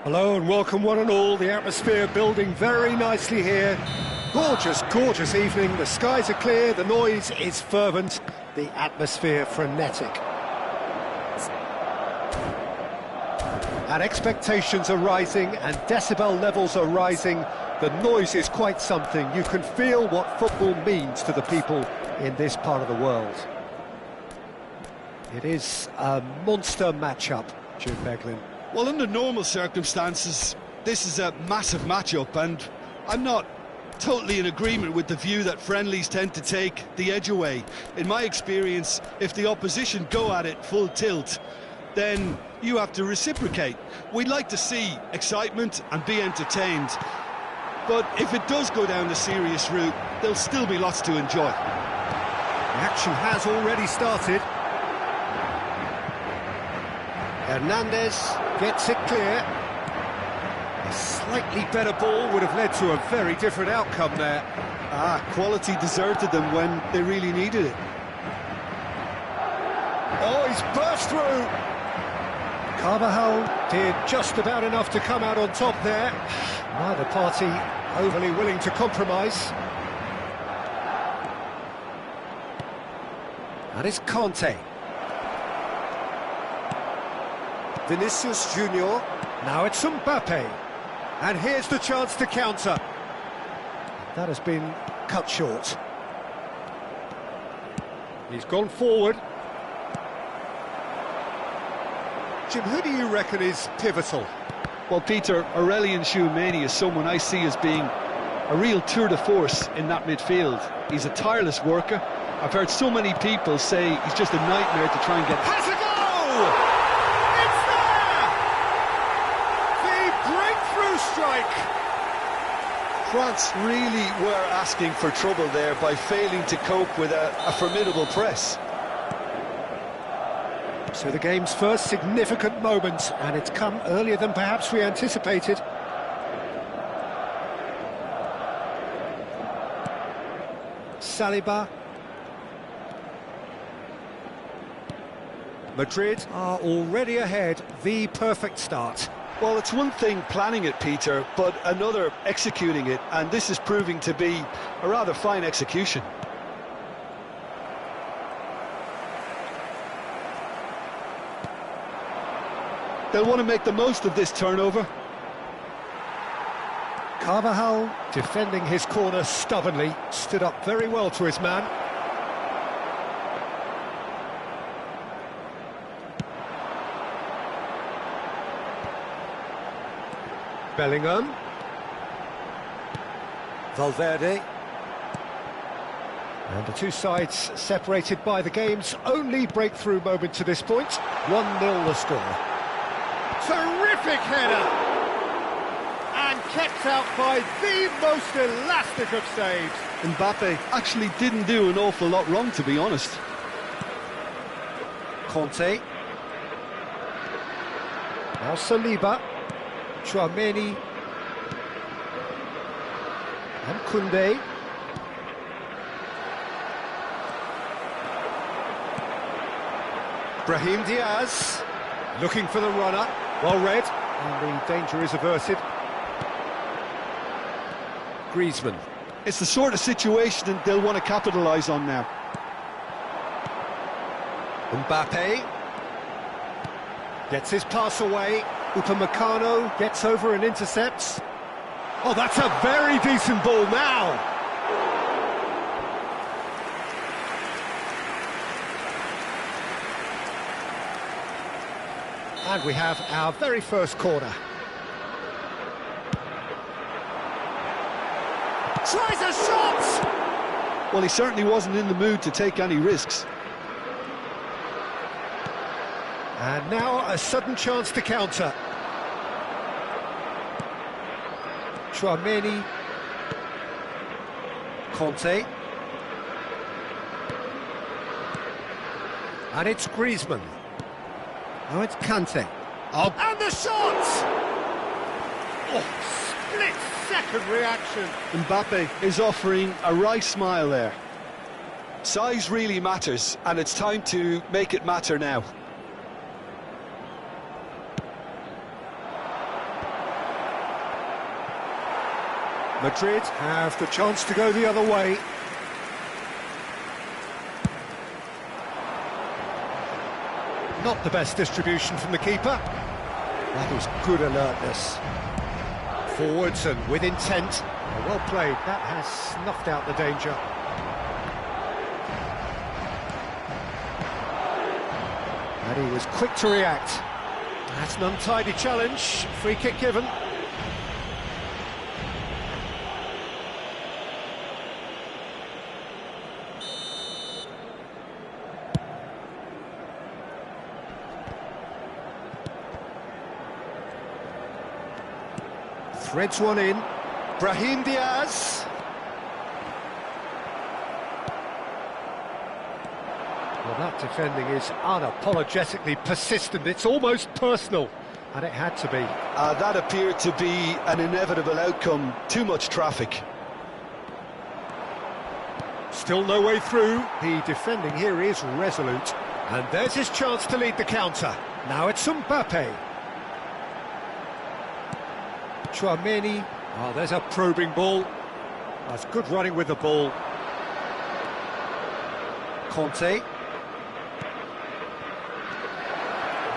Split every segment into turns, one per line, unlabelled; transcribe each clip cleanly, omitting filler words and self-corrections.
Hello and welcome one and all, the atmosphere building very nicely here. Gorgeous, gorgeous evening, the skies are clear, the noise is fervent, the atmosphere frenetic. And expectations are rising and decibel levels are rising. The noise is quite something. You can feel what football means to the people in this part of the world. It is a monster matchup, Jim Beglin.
Well, under normal circumstances, this is a massive matchup, and I'm not totally in agreement with the view that friendlies tend to take the edge away. In my experience, if the opposition go at it full tilt, then you have to reciprocate. We'd like to see excitement and be entertained, but if it does go down the serious route, there'll still be lots to enjoy.
The action has already started. Hernandez gets it clear. A slightly better ball would have led to a very different outcome there.
Quality deserted them when they really needed it.
Oh, he's burst through. Carvajal did just about enough to come out on top there. Neither party overly willing to compromise. And it's Conte. Vinicius Junior. Now it's Mbappe. And here's the chance to counter. That has been cut short. He's gone forward. Jim, who do you reckon is pivotal?
Well, Peter, Aurelien Tchouameni is someone I see as being a real tour de force in that midfield. He's a tireless worker. I've heard so many people say he's just a nightmare to try and get...
Has a goal! It's there! The breakthrough strike!
France really were asking for trouble there by failing to cope with a formidable press.
So the game's first significant moment, and it's come earlier than perhaps we anticipated. Saliba. Madrid are already ahead, the perfect start.
Well, it's one thing planning it, Peter, but another executing it, and this is proving to be a rather fine execution. They'll want to make the most of this turnover.
Carvajal, defending his corner stubbornly, stood up very well to his man. Bellingham. Valverde. And the two sides separated by the game's only breakthrough moment to this point. 1-0 the score. Terrific header! And kept out by the most elastic of saves.
Mbappe actually didn't do an awful lot wrong, to be honest.
Conte. Now Saliba. Tchouameni. And Koundé. Brahim Diaz. Looking for the runner. Well read. And the danger is averted. Griezmann.
It's the sort of situation that they'll want to capitalise on now.
Mbappe gets his pass away. Upamecano gets over and intercepts. Oh, that's a very decent ball now. And we have our very first corner. Tries a shot!
Well, he certainly wasn't in the mood to take any risks.
And now a sudden chance to counter. Tchouameni. Conte. And it's Griezmann. Now it's Kante. Oh. And the shot! Oh, split-second reaction.
Mbappe is offering a wry smile there. Size really matters, and it's time to make it matter now.
Madrid have the chance to go the other way. Not the best distribution from the keeper. That was good alertness. Forwards and with intent. Well played. That has snuffed out the danger. And he was quick to react. That's an untidy challenge. Free kick given. Threads one in. Brahim Diaz. Well, that defending is unapologetically persistent. It's almost personal, and it had to be.
That appeared to be an inevitable outcome. Too much traffic.
Still no way through. The defending here is resolute. And there's his chance to lead the counter. Now it's Mbappe. Chouameni. Oh, there's a probing ball. That's good running with the ball. Conte.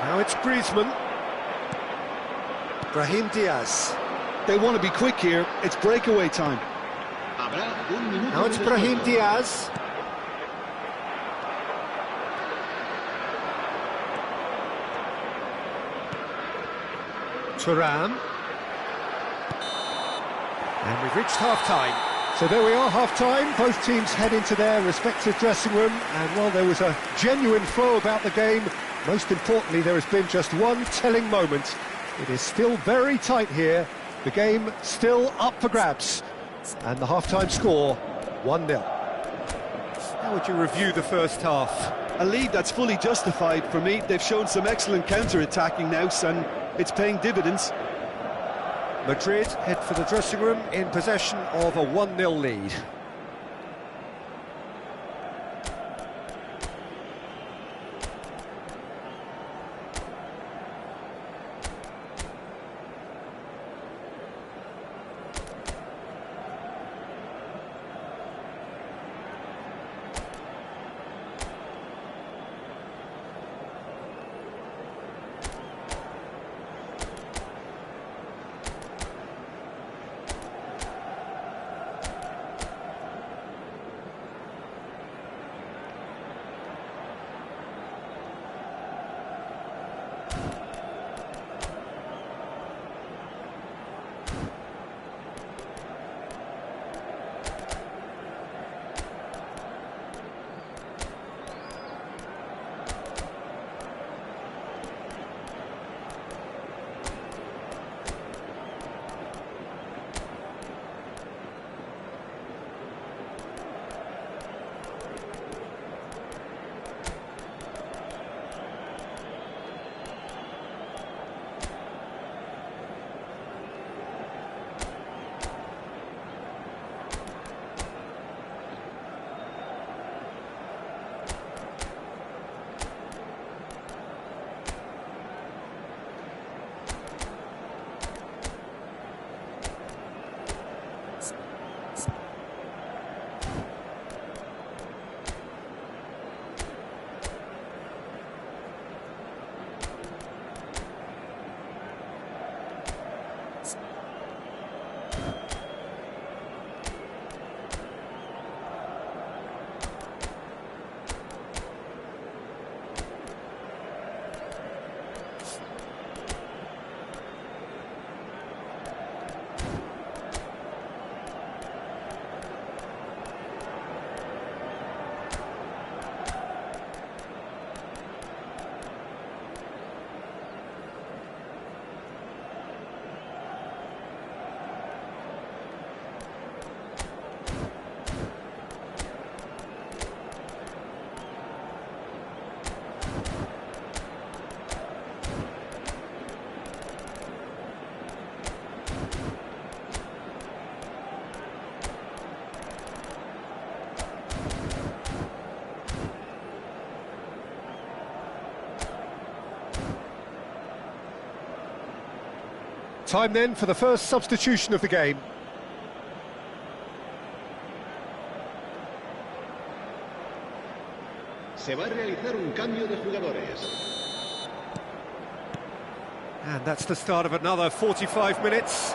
Now it's Griezmann. Brahim Diaz.
They want to be quick here. It's breakaway time.
Now it's Brahim Diaz. Thuram. And we've reached half-time. So there we are, half-time. Both teams head into their respective dressing room. And while there was a genuine flow about the game, most importantly, there has been just one telling moment. It is still very tight here. The game still up for grabs. And the half-time score, 1-0. How would you review the first half?
A lead that's fully justified for me. They've shown some excellent counter-attacking now, and it's paying dividends.
Madrid head for the dressing room in possession of a 1-0 lead. Time then for the first substitution of the game.
Se va a realizar un cambio de jugadores.
And that's the start of another 45 minutes.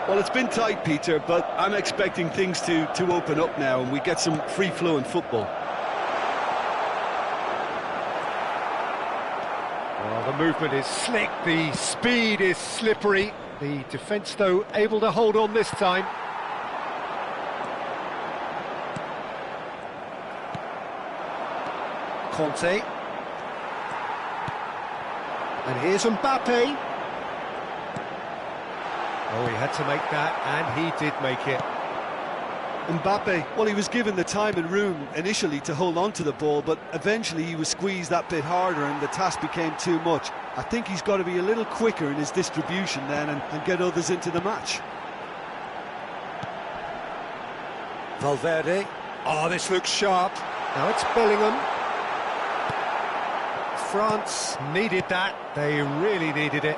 Well, it's been tight, Peter, but I'm expecting things to open up now and we get some free-flowing football.
Well, the movement is slick, the speed is slippery. The defence, though, able to hold on this time. Conte. And here's Mbappe. Oh, he had to make that, and he did make it.
Mbappe, well, he was given the time and room initially to hold on to the ball, but eventually he was squeezed that bit harder and the task became too much. I think he's got to be a little quicker in his distribution then and get others into the match.
Valverde. Oh, this looks sharp. Now it's Bellingham. France needed that. They really needed it.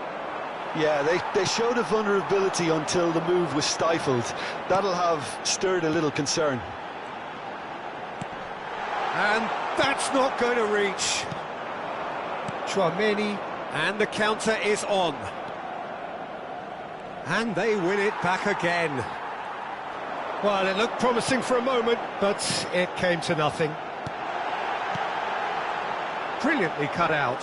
Yeah, they showed a vulnerability until the move was stifled. That'll have stirred a little concern.
And that's not going to reach. Chouameni, and the counter is on. And they win it back again. Well, it looked promising for a moment, but it came to nothing. Brilliantly cut out.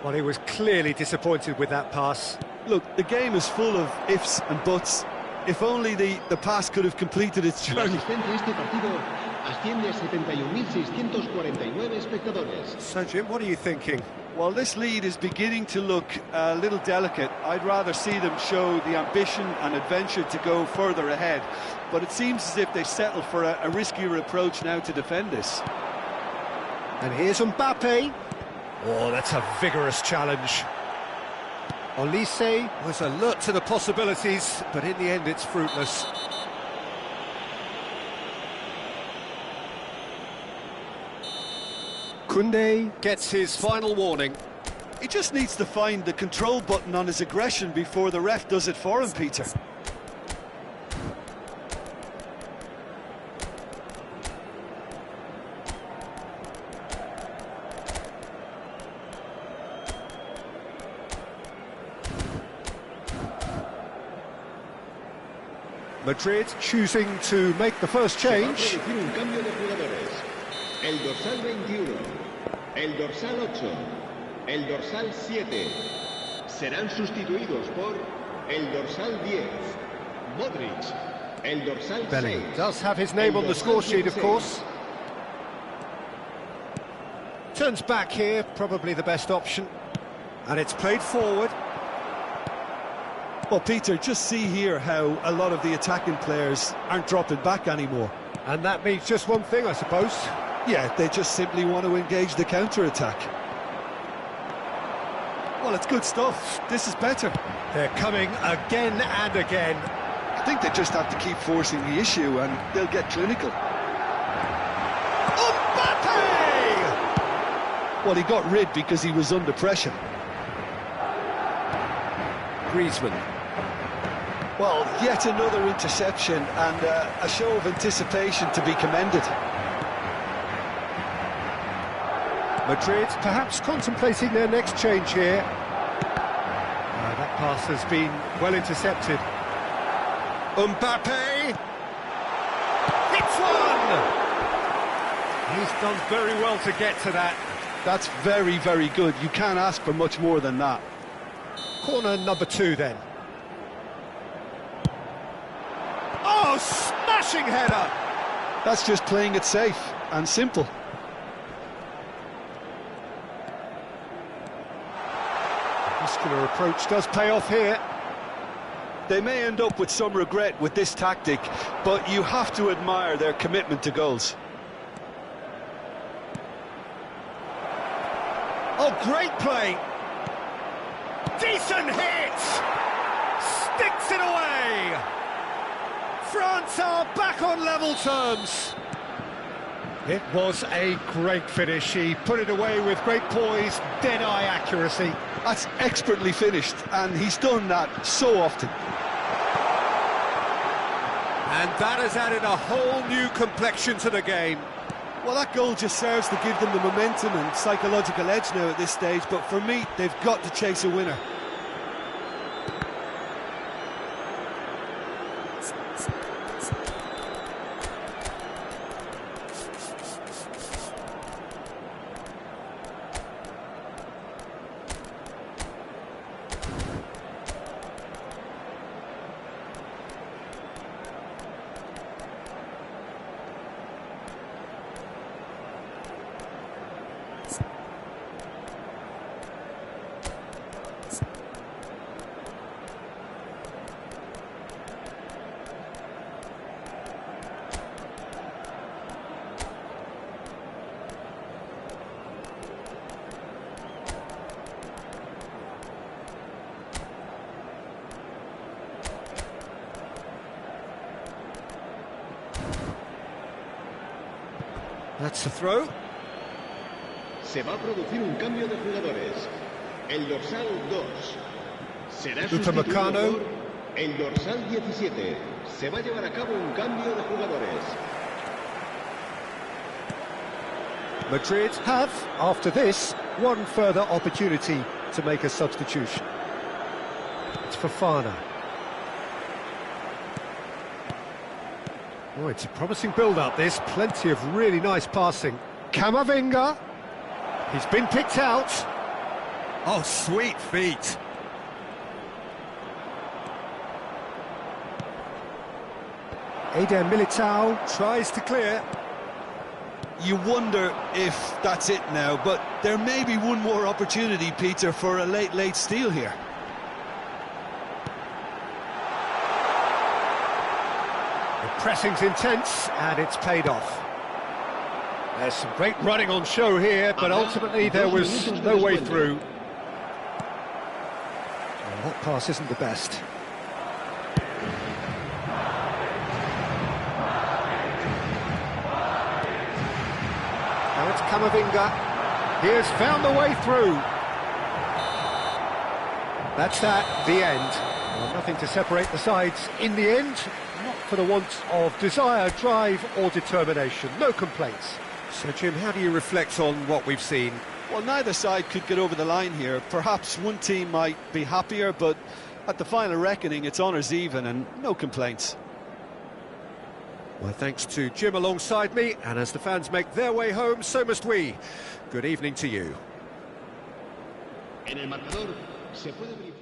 Well, he was clearly disappointed with that pass.
Look, the game is full of ifs and buts. If only the pass could have completed its
El
journey.
asistente a este partido asciende a 71.649 espectadores.
So, Jim, what are you thinking?
Well, this lead is beginning to look a little delicate. I'd rather see them show the ambition and adventure to go further ahead. But it seems as if they settle for a riskier approach now to defend this.
And here's Mbappe. Oh, that's a vigorous challenge. Olise was alert to the possibilities, but in the end it's fruitless. Koundé gets his final warning.
He just needs to find the control button on his aggression before the ref does it for him, Peter.
Madrid choosing to make the first change.
Se va a producir un cambio de jugadores. El dorsal 21, el dorsal 8, el dorsal 7 serán sustituidos por el dorsal 10, Modric, el dorsal 6.
Does have his name on the score sheet, of course. Turns back here, probably the best option. And it's played forward.
Well, Peter, just see here how a lot of the attacking players aren't dropping back anymore.
And that means just one thing, I suppose.
Yeah, they just simply want to engage the counter-attack. Well, it's good stuff. This is better.
They're coming again and again.
I think they just have to keep forcing the issue and they'll get clinical.
Mbappe!
Well, he got rid because he was under pressure.
Griezmann.
Well, yet another interception and a show of anticipation to be commended.
Madrid perhaps contemplating their next change here. That pass has been well intercepted. Mbappe! Hits one! He's done very well to get to that.
That's very, very good. You can't ask for much more than that.
Corner number 2 then. Oh, smashing header!
That's just playing it safe and simple.
Muscular approach does pay off here.
They may end up with some regret with this tactic, but you have to admire their commitment to goals.
Oh, great play! Decent hit! Sticks it away! France are back on level terms. It was a great finish. He put it away with great poise, dead-eye accuracy.
That's expertly finished, and he's done that so often.
And that has added a whole new complexion to the game.
Well, that goal just serves to give them the momentum and psychological edge now at this stage, but for me, they've got to chase a winner.
That's the throw.
Se va a producir un cambio de jugadores. El dorsal 2 será sustituido
Upamecano.
por el dorsal 17. Se va a llevar a cabo un cambio de jugadores.
Madrid have, after this, one further opportunity to make a substitution. It's Fofana. Oh, it's a promising build-up, this. Plenty of really nice passing. Camavinga. He's been picked out. Oh, sweet feet. Eder Militao tries to clear.
You wonder if that's it now, but there may be one more opportunity, Peter, for a late steal here.
The pressing's intense, and it's paid off. There's some great running on show here, but ultimately there was no way through. Well, that pass isn't the best. Now it's Camavinga. He has found the way through. That's that, the end. Well, nothing to separate the sides in the end. Not for the want of desire, drive or determination. No complaints. So, Jim, how do you reflect on what we've seen?
Well, neither side could get over the line here. Perhaps one team might be happier, but at the final reckoning, it's honours even and no complaints.
Well, thanks to Jim alongside me, and as the fans make their way home, so must we. Good evening to you.
En el marcador se puede ver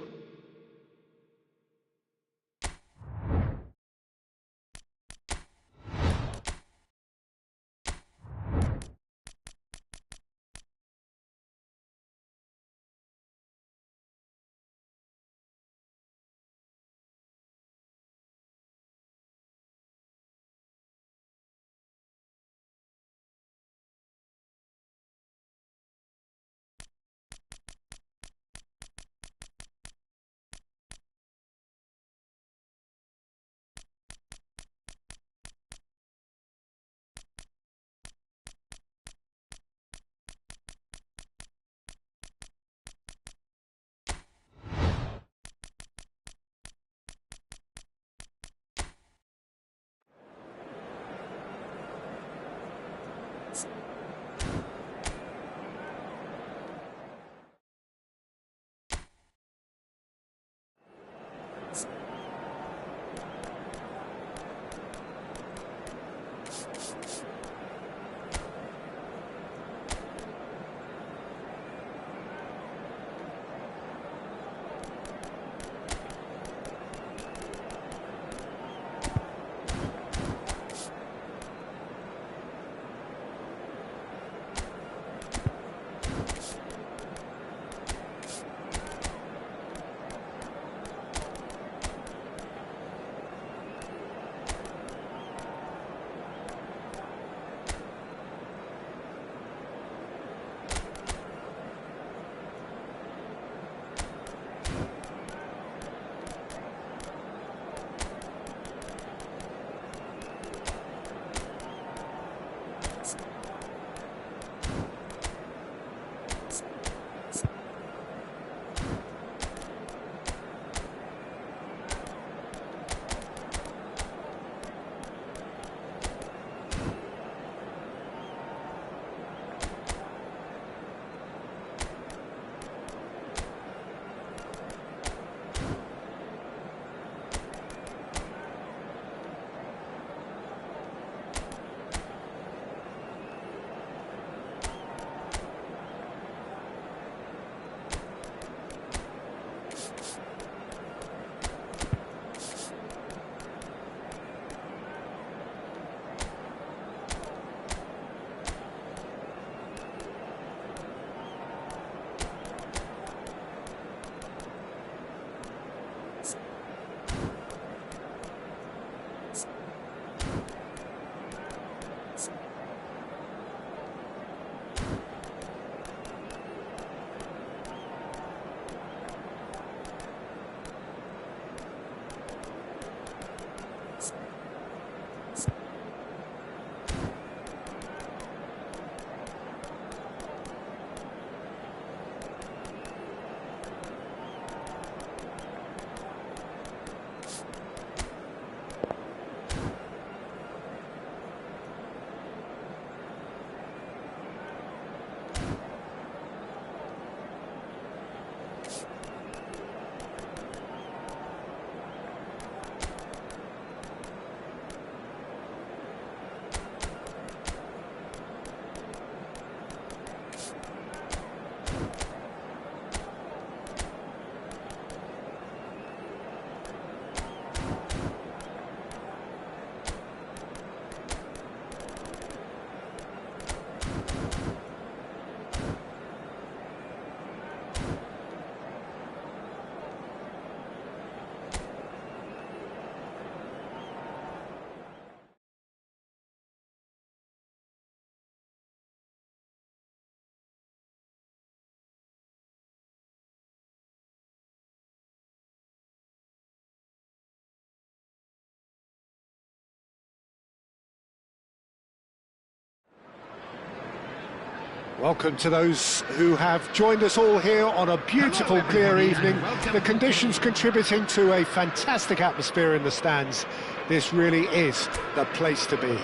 Welcome to those who have joined us all here on a beautiful, clear evening. The conditions contributing to a fantastic atmosphere in the stands. This really is the place to be.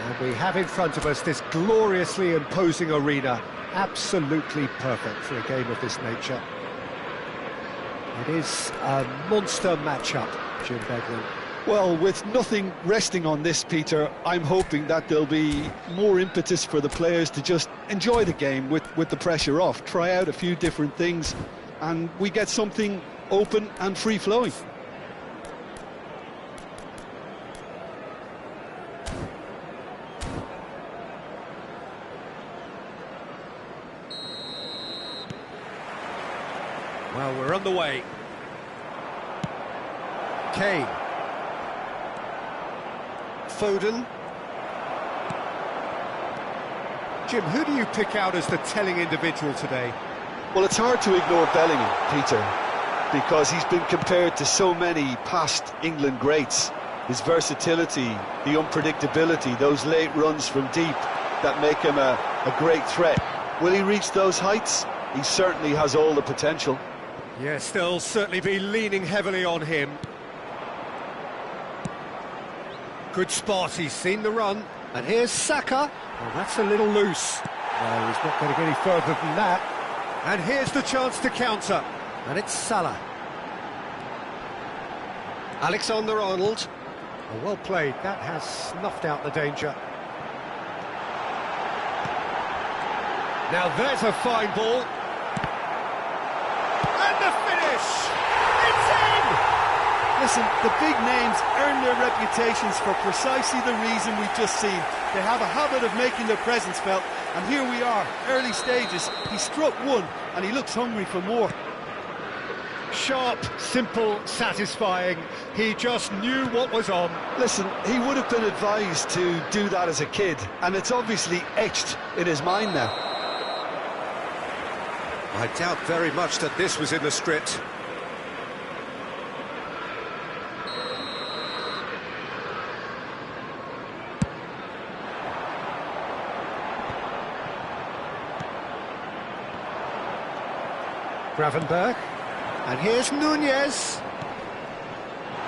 And we have in front of us this gloriously imposing arena. Absolutely perfect for a game of this nature. It is a monster matchup, Jim Beglin.
Well, with nothing resting on this, Peter, I'm hoping that there'll be more impetus for the players to just enjoy the game with the pressure off, try out a few different things, and we get something open and free-flowing.
Well, we're on the way. Kane. Foden. Jim, who do you pick out as the telling individual today?
Well, it's hard to ignore Bellingham, Peter, because he's been compared to so many past England greats. His versatility, the unpredictability, those late runs from deep that make him a great threat. Will he reach those heights? He certainly has all the potential.
Yes, they'll certainly be leaning heavily on him. Good spot, he's seen the run. And here's Saka. Oh, that's a little loose. No, he's not going to get any further than that. And here's the chance to counter. And it's Salah. Alexander-Arnold. Oh, well played. That has snuffed out the danger. Now there's a fine ball. And the finish! It's in!
Listen, the big names earn their reputations for precisely the reason we've just seen. They have a habit of making their presence felt, and here we are, early stages. He struck one, and he looks hungry for more.
Sharp, simple, satisfying. He just knew what was on.
Listen, he would have been advised to do that as a kid, and it's obviously etched in his mind now.
I doubt very much that this was in the script. Gravenberch, and here's Nunez,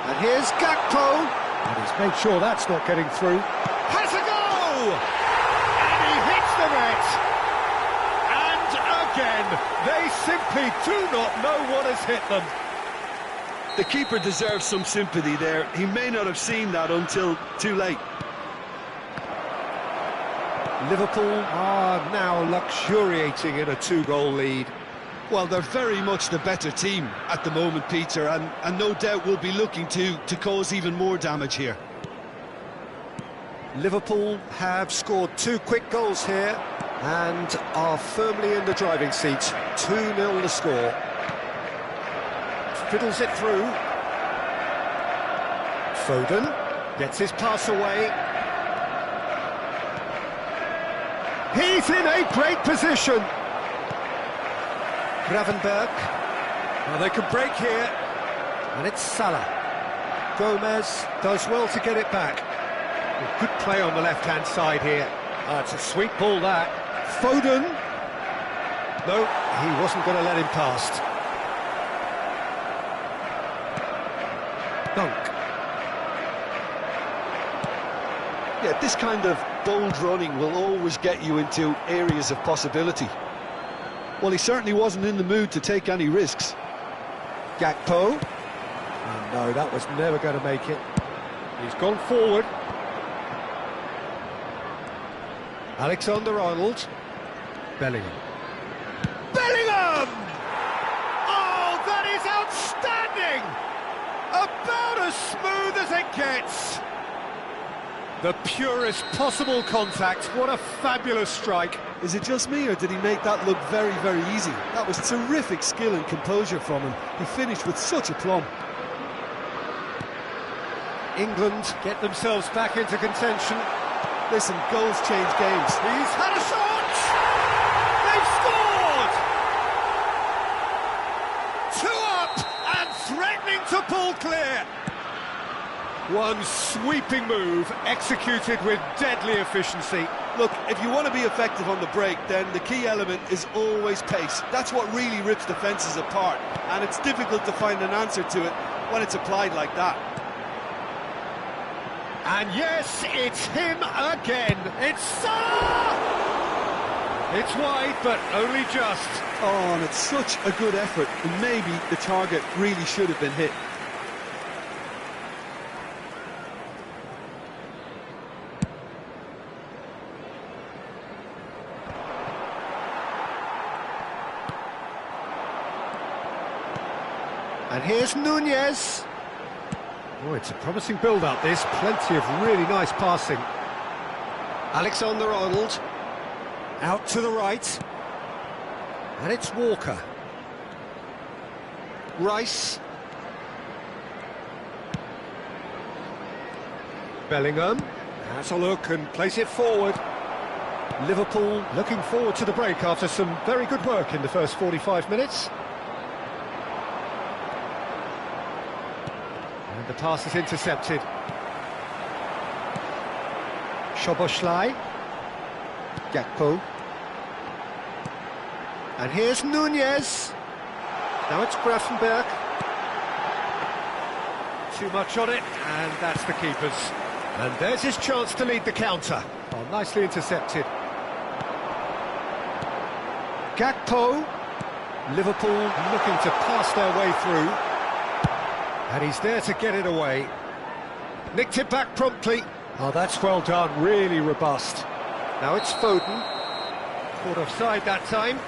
and here's Gakpo, and he's made sure that's not getting through. Has a go! And he hits the net! And again, they simply do not know what has hit them.
The keeper deserves some sympathy there. He may not have seen that until too late.
Liverpool are now luxuriating in a two-goal lead.
Well, they're very much the better team at the moment, Peter, and no doubt will be looking to cause even more damage here.
Liverpool have scored 2 quick goals here and are firmly in the driving seat. 2-0 the score. Fiddles it through. Foden gets his pass away. He's in a great position. Gravenberch. Well, they can break here. And it's Salah. Gomez does well to get it back. Well, good play on the left-hand side here. It's a sweet ball, that. Foden. No, he wasn't going to let him past. Dunk.
Yeah, this kind of bold running will always get you into areas of possibility. Well, he certainly wasn't in the mood to take any risks.
Gakpo. Oh, no, that was never going to make it. He's gone forward. Alexander-Arnold. Bellingham. Bellingham! Oh, that is outstanding! About as smooth as it gets. The purest possible contact. What a fabulous strike.
Is it just me, or did he make that look very, very easy? That was terrific skill and composure from him. He finished with such aplomb.
England get themselves back into contention.
Listen, goals change games.
He's had a shot! They've scored! 2 up and threatening to pull clear. One sweeping move, executed with deadly efficiency.
Look, if you want to be effective on the break, then the key element is always pace. That's what really rips defences apart, and it's difficult to find an answer to it when it's applied like that.
And yes, it's him again. It's Salah! It's wide, but only just.
Oh, and it's such a good effort, and maybe the target really should have been hit.
And here's Nunez. Oh, it's a promising build-up, this. Plenty of really nice passing. Alexander-Arnold. Out to the right. And it's Walker. Rice. Bellingham. Has a look and plays it forward. Liverpool looking forward to the break after some very good work in the first 45 minutes. And the pass is intercepted. Szoboszlai. Gakpo. And here's Nunez. Now it's Grafenberg. Too much on it, and that's the keeper's. And there's his chance to lead the counter. Oh, nicely intercepted. Gakpo. Liverpool looking to pass their way through. And he's there to get it away. Nicked it back promptly. Oh, that's well done, really robust. Now it's Foden. Caught offside that time.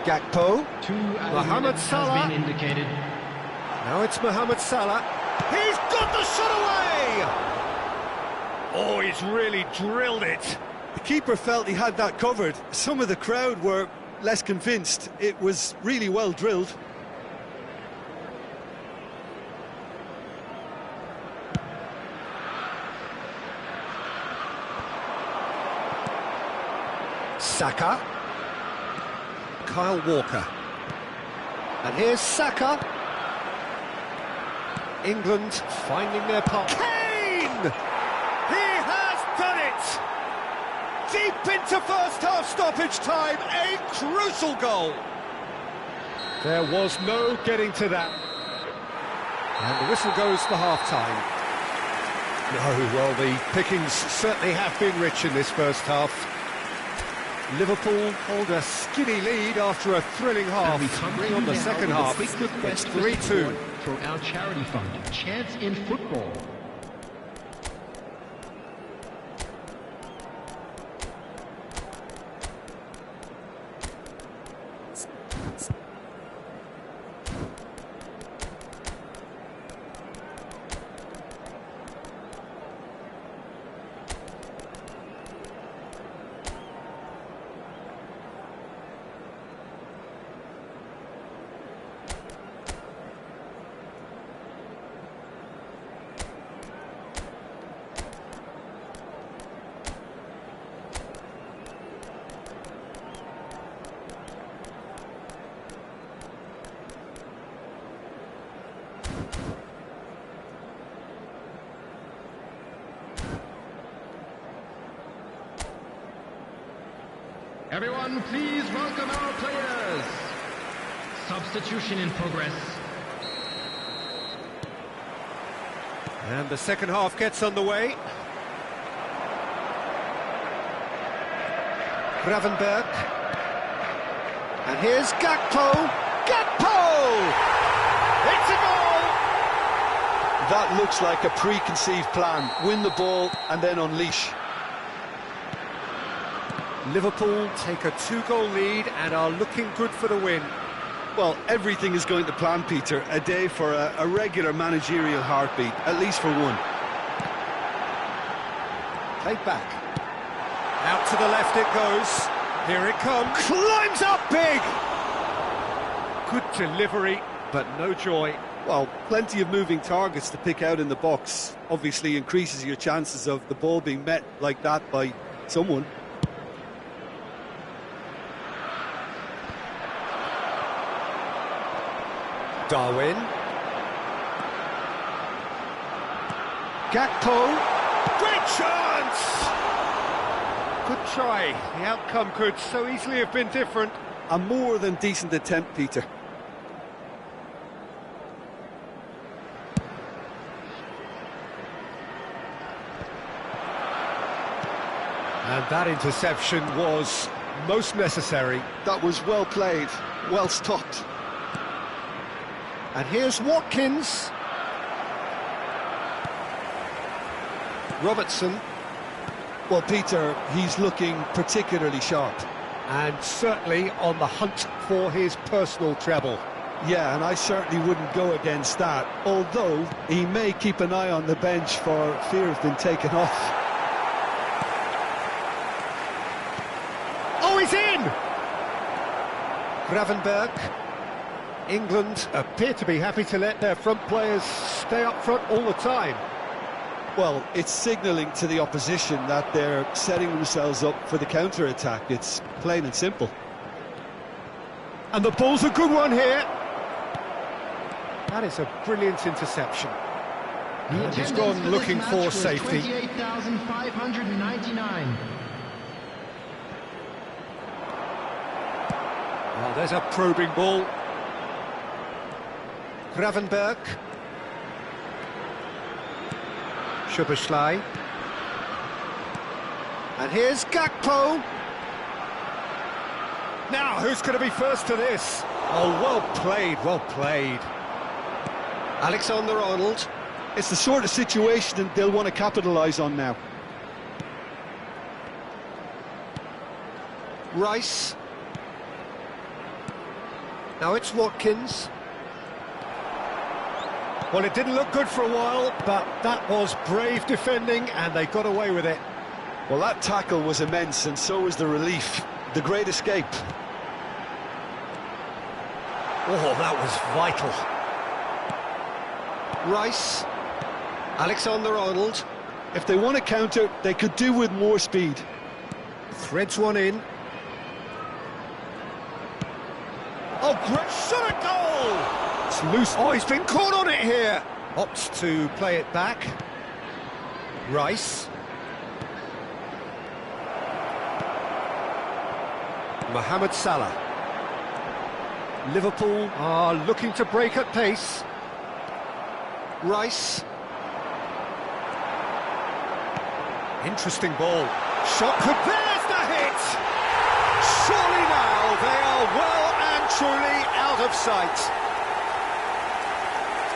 Gakpo. Mohamed Salah.
Has been indicated.
Now it's Mohamed Salah. He's got the shot away! Oh, he's really drilled it.
The keeper felt he had that covered. Some of the crowd were less convinced. It was really well drilled.
Saka. Kyle Walker. And here's Saka. England finding their path. Kane! He has done it! Deep into first half stoppage time, a crucial goal. There was no getting to that. And the whistle goes for half-time. No, well, the pickings certainly have been rich in this first half. Liverpool hold a skinny lead after a thrilling half.
And we come
Bring on the second half.
Quick request
It's
for
3-2.
support for our charity fund, Chance in Football. Everyone, please welcome our players. Substitution in progress.
And the second half gets underway. Gravenberg. And here's Gakpo. Gakpo! It's a goal!
That looks like a preconceived plan. Win the ball and then unleash.
Liverpool take a 2-goal lead and are looking good for the win.
Well, everything is going to plan, Peter. A day for a regular managerial heartbeat, at least for one.
Played back. Out to the left it goes. Here it comes. Climbs up big! Good delivery, but no joy.
Well, plenty of moving targets to pick out in the box. Obviously increases your chances of the ball being met like that by Someone.
Darwin. Gakpo. Great chance! Good try. The outcome could so easily have been different.
A more than decent attempt, Peter.
And that interception was most necessary.
That was well played, well stopped.
And here's Watkins. Robertson.
Well, Peter, he's looking particularly sharp.
And certainly on the hunt for his personal treble.
Yeah, and I certainly wouldn't go against that, although he may keep an eye on the bench for fear of being taken off.
Oh, he's in! Gravenberg. England appear to be happy to let their front players stay up front all the time.
Well, it's signalling to the opposition that they're setting themselves up for the counter-attack. It's plain and simple.
And the ball's a good one here. That is a brilliant interception. And he's gone looking for safety.
28,599.
Oh, there's a probing ball. Gravenberg. Szoboszlai. And here's Gakpo. Now, who's going to be first to this? Oh, well played, well played. Alexander-Arnold.
It's the sort of situation they'll want to capitalise on now.
Rice. Now it's Watkins. Well, it didn't look good for a while, but that was brave defending, and they got away with it.
Well, that tackle was immense, and so was the relief. The great escape.
Oh, that was vital. Rice. Alexander-Arnold.
If they want to counter, they could do with more speed.
Threads one in. Oh, great shot at goal! It's loose. Oh, he's been caught on it here. Opts to play it back. Rice. Mohamed Salah. Liverpool are looking to break at pace. Rice. Interesting ball. Shot could... There's the hit! Surely now they are well and truly out of sight.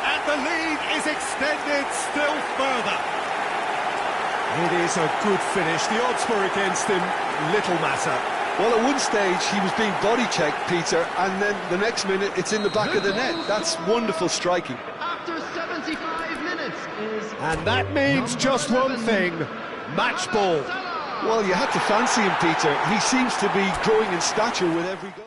And the lead is extended still further. It is a good finish. The odds were against him. Little matter.
Well, at one stage he was being body-checked, Peter, and then the next minute it's in the back of the net. That's wonderful striking.
After 75 minutes is...
And that means just one thing. Match ball.
Well, you had to fancy him, Peter. He seems to be growing in stature with every goal.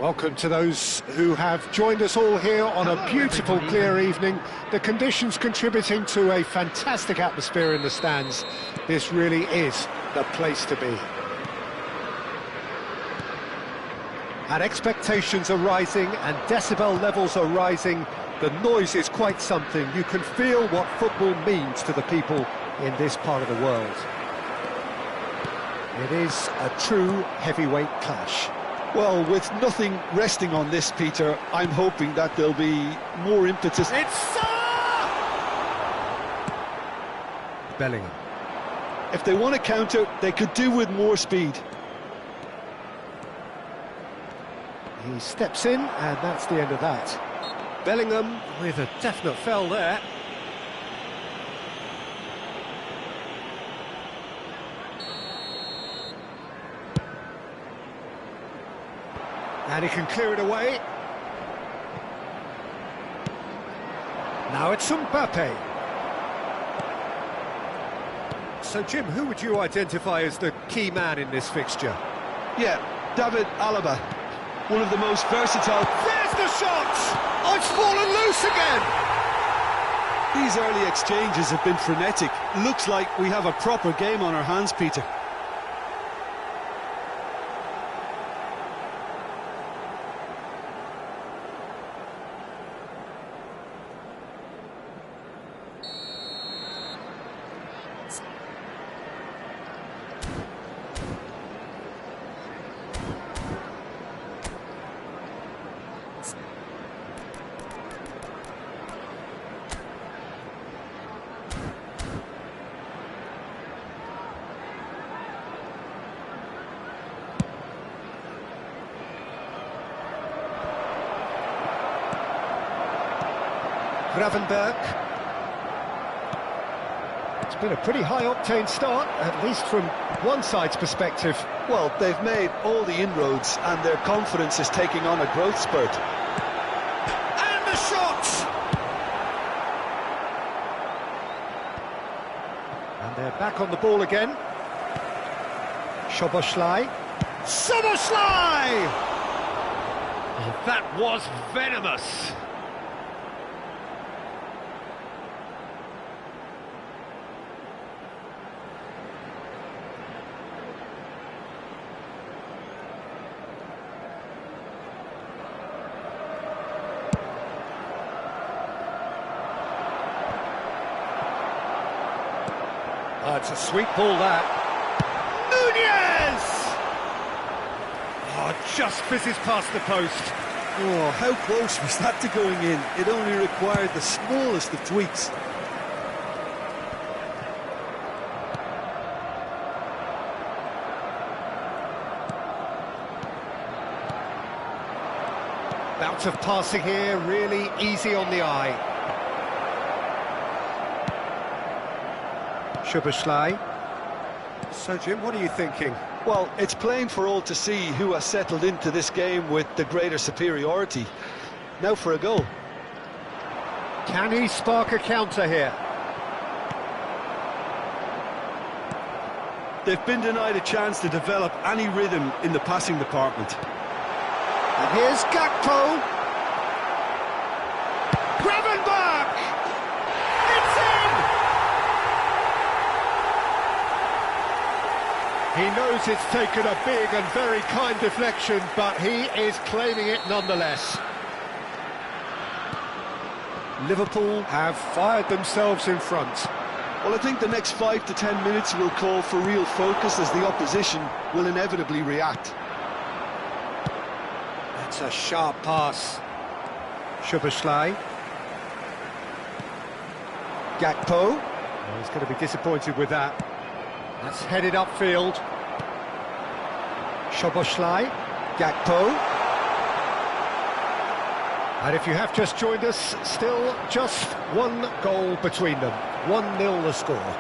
Welcome to those who have joined us all here on a beautiful, clear evening. The conditions contributing to a fantastic atmosphere in the stands. This really is the place to be. And expectations are rising and decibel levels are rising. The noise is quite something. You can feel what football means to the people in this part of the world. It is a true heavyweight clash.
Well, with nothing resting on this, Peter, I'm hoping that there'll be more impetus.
It's Bellingham.
If they want to counter, they could do with more speed.
He steps in, and that's the end of that. Bellingham with a definite foul there. And he can clear it away. Now it's Mbappe. So, Jim, who would you identify as the key man in this fixture?
Yeah, David Alaba, one of the most versatile.
There's the shot! Oh, it's fallen loose again!
These early exchanges have been frenetic. Looks like we have a proper game on our hands, Peter.
Gravenberg. It's been a pretty high-octane start, at least from one side's perspective.
Well, they've made all the inroads and their confidence is taking on a growth spurt.
And the shot! And they're back on the ball again. Szoboszlai. Szoboszlai! Oh, that was venomous. Oh, it's a sweet ball, that. Nunez! Oh, just fizzes past the post.
Oh, how close was that to going in? It only required the smallest of tweaks.
Bout of passing here, really easy on the eye. Szoboszlai. So, Jim, what are you thinking?
Well, it's plain for all to see who has settled into this game with the greater superiority. Now for a goal.
Can he spark a counter here?
They've been denied a chance to develop any rhythm in the passing department.
And here's Gakpo. Gravenberg! It's in! He knows it's taken a big and very kind deflection, but he is claiming it nonetheless. Liverpool have fired themselves in front.
Well, I think the next 5 to 10 minutes will call for real focus as the opposition will inevitably react.
That's a sharp pass. Szoboszlai. Gakpo. Oh, he's going to be disappointed with that. That's headed upfield. Szoboszlai. Gakpo. And if you have just joined us, still just one goal between them. 1-0 the score.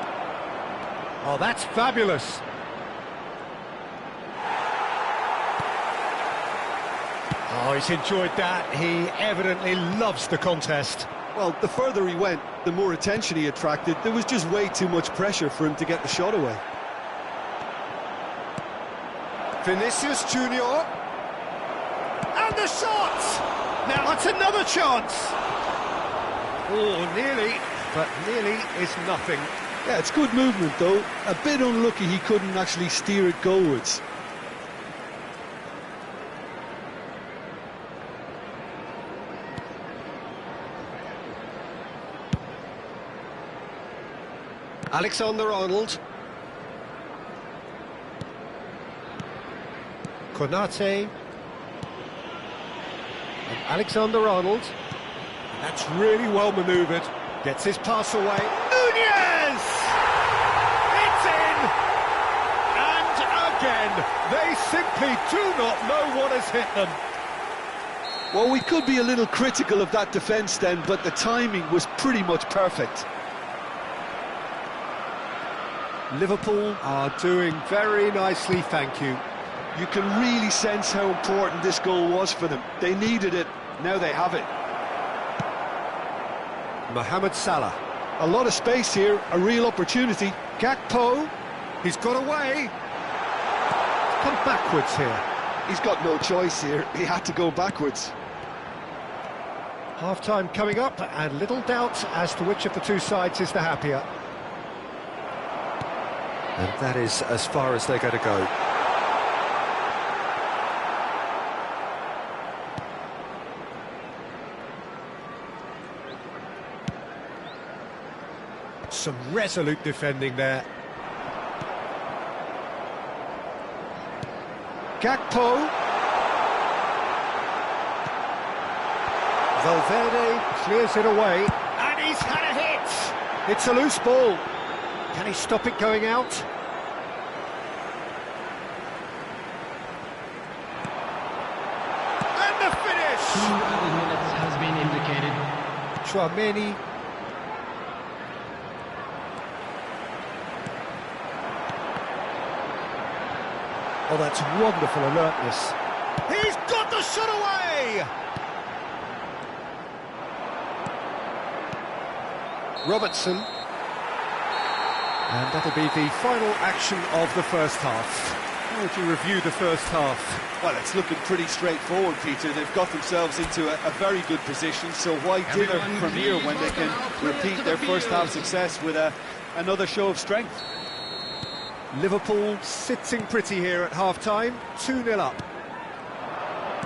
Oh, that's fabulous. Oh, he's enjoyed that. He evidently loves the contest.
Well, the further he went, the more attention he attracted. There was just way too much pressure for him to get the shot away.
Vinicius Junior. And And the shot! Now that's another chance! Oh, nearly, but nearly is nothing.
Yeah, it's good movement though. A bit unlucky he couldn't actually steer it goalwards.
Alexander-Arnold. Konate. And Alexander-Arnold. That's really well manoeuvred. Gets his pass away. Nunez! It's in! And again, they simply do not know what has hit them.
Well, we could be a little critical of that defence then, but the timing was pretty much perfect.
Liverpool are doing very nicely, thank you.
You can really sense how important this goal was for them. They needed it, now they have it.
Mohamed Salah.
A lot of space here, a real opportunity.
Gakpo, he's got away. He's come backwards here.
He's got no choice here, he had to go backwards.
Half-time coming up, and little doubt as to which of the two sides is the happier. And that is as far as they're going to go. Some resolute defending there. Gakpo. Valverde clears it away. And he's had a hit! It's a loose ball. Can he stop it going out? And the finish!
2 added minutes has been indicated.
Chouameni. Oh, that's wonderful alertness. He's got the shot away! Robertson. And that'll be the final action of the first half. How would you review the first half?
Well, it's looking pretty straightforward, Peter. They've got themselves into a very good position, so why dither from here when they can repeat their first half success with another show of strength?
Liverpool sitting pretty here at half-time, 2-0 up.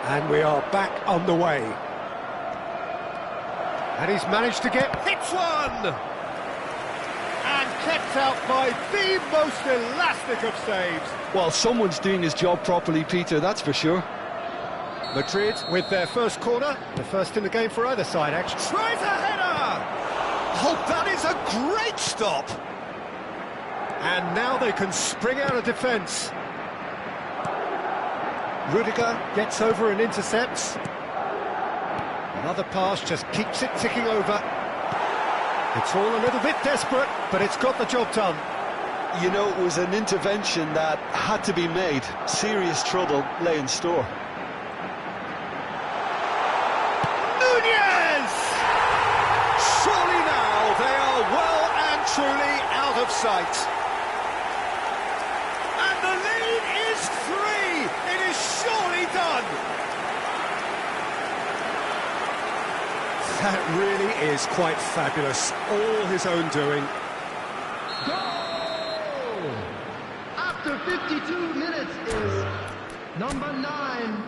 And we are back on the way. And he's managed to get hits one! And kept out by the most elastic of saves.
Well, someone's doing his job properly, Peter, that's for sure.
Madrid with their first corner, the first in the game for either side, actually. Tries a header! Oh, that is a great stop! And now they can spring out of defence. Rudiger gets over and intercepts. Another pass just keeps it ticking over. It's all a little bit desperate, but it's got the job done.
You know, it was an intervention that had to be made. Serious trouble lay in store.
Nunez! Surely now they are well and truly out of sight. And the lead is 3. It is surely done. That really is quite fabulous. All his own doing.
Goal! After 52 minutes is number 9.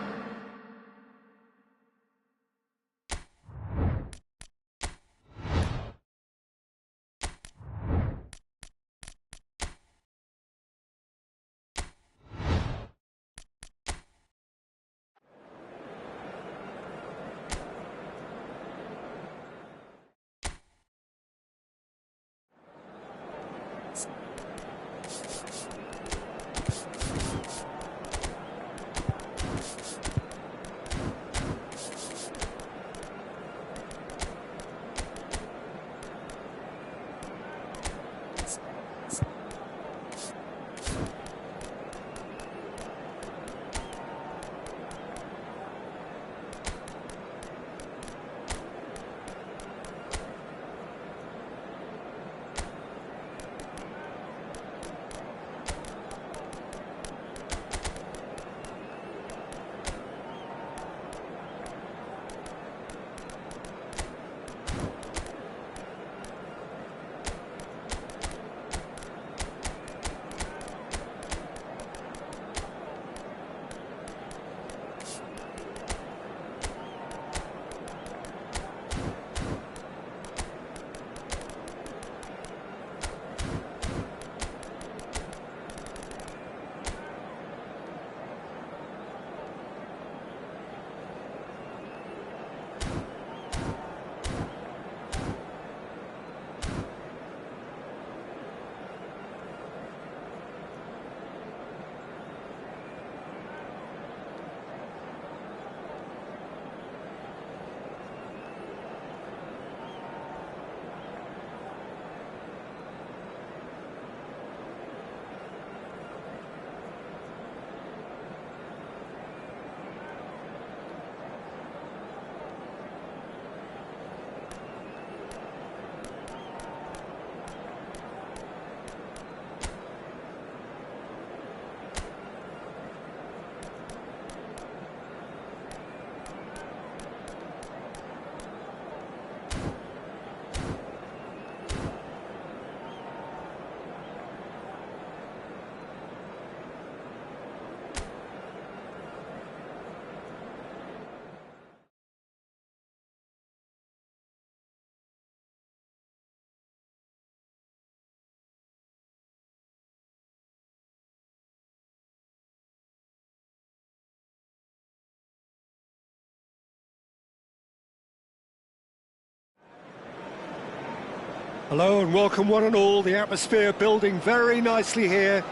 Hello and welcome one and all. The atmosphere building very nicely here.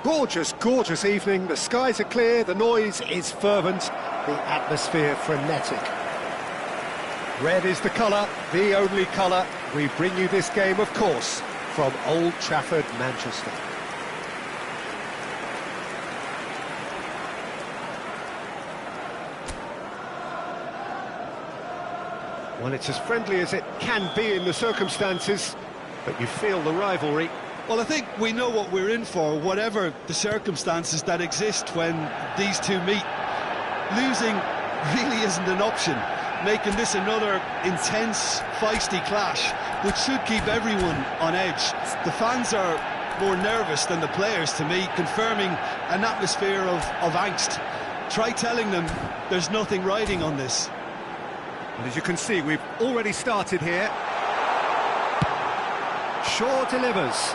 Gorgeous, gorgeous evening. The skies are clear, the noise is fervent, the atmosphere frenetic. Red is the colour, the only colour. We bring you this game, of course, from Old Trafford, Manchester. Well, it's as friendly as it can be in the circumstances, but you feel the rivalry.
Well, I think we know what we're in for, whatever the circumstances that exist when these two meet. Losing really isn't an option, making this another intense, feisty clash, which should keep everyone on edge. The fans are more nervous than the players, to me, confirming an atmosphere of angst. Try telling them there's nothing riding on this.
And as you can see, we've already started here. Shaw delivers.